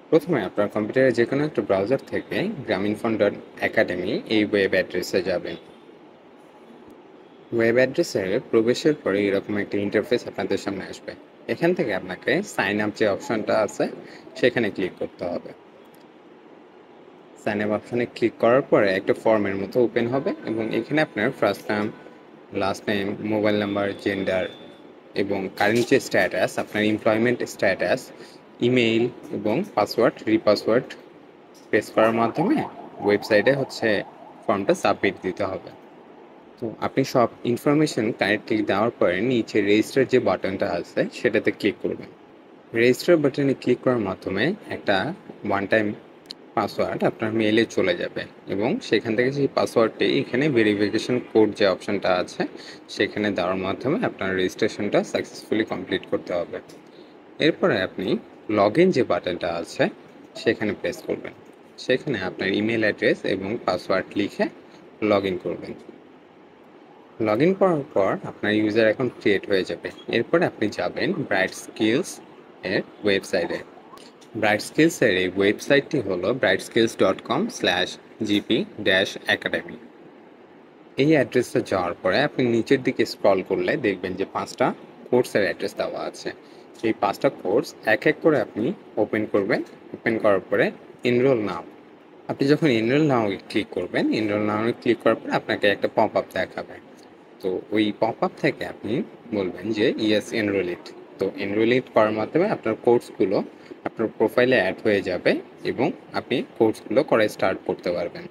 প্রথমে আপনার কম্পিউটারে যে কোনো একটা ব্রাউজার থেকে graminphone.academy এই ওয়েব অ্যাড্রেসে যাবেন। ওয়েব অ্যাড্রেসে প্রবেশের পরে এরকম একটা ইন্টারফেস আপনাদের সামনে আসবে। এখান থেকে আপনাকে সাইন আপ যে অপশনটা আছে সেখানে ক্লিক করতে হবে। সাইন আপ অপশনে ক্লিক করার পরে একটা ফর্মের মতো ওপেন হবে এবং এখানে আপনার ফার্স্ট নাম, last name, mobile number, gender এবং কারেন্ট যে স্ট্যাটাস, আপনার এমপ্লয়মেন্ট স্ট্যাটাস, ইমেইল এবং পাসওয়ার্ড রিপাসওয়ার্ড প্রেস করার মাধ্যমে ওয়েবসাইটে ফর্মটা সাবমিট দিতে হবে। তো আপনি সব ইনফরমেশন কারেক্টলি দেওয়ার পরে নিচে রেজিস্টার যে বাটনটা আছে সেটাতে ক্লিক করবেন। রেজিস্টার বাটনে ক্লিক করার মাধ্যমে একটা ওয়ান টাইম পাসওয়ার্ড আপনার মেইলে চলে যাবে এবং সেখান থেকে সেই পাসওয়ার্ডটি এখানে ভেরিফিকেশন কোড যে অপশনটা আছে সেখানে দেওয়ার মাধ্যমে আপনার রেজিস্ট্রেশনটা সাকসেসফুলি কমপ্লিট করতে হবে। এরপরে আপনি লগ ইন যে বাটনটা আছে সেখানে প্রেস করবেন। সেখানে আপনার ইমেল অ্যাড্রেস এবং পাসওয়ার্ড লিখে লগ ইন করবেন। লগ ইন করার পর আপনার ইউজার অ্যাকাউন্ট ক্রিয়েট হয়ে যাবে। এরপরে আপনি যাবেন ব্রাইট স্কিলস এর ওয়েবসাইটে। ব্রাইট স্কিলসের এই ওয়েবসাইটটি হলো brightskills.com/gp-academy। এই অ্যাড্রেসে যাওয়ার পরে আপনি নিচের দিকে স্ক্রল করলে দেখবেন যে 5টা কোর্সের অ্যাড্রেস দেওয়া আছে। এই 5টা কোর্স এক এক করে আপনি ওপেন করবেন। ওপেন করার পরে এনরোল নাও। আপনি যখন এনরোল নাও ক্লিক করবেন, এনরোল নাও ক্লিক করার পরে আপনাকে একটা পপ আপ দেখাবে। তো ওই পপ আপ থেকে আপনি বলবেন যে ইয়েস এনরোল ইট। তো এনরোল ইট করার মাধ্যমে আপনার কোর্সগুলো আপনার প্রোফাইলে অ্যাড হয়ে যাবে এবং আপনি কোর্সগুলো করা স্টার্ট করতে পারবেন।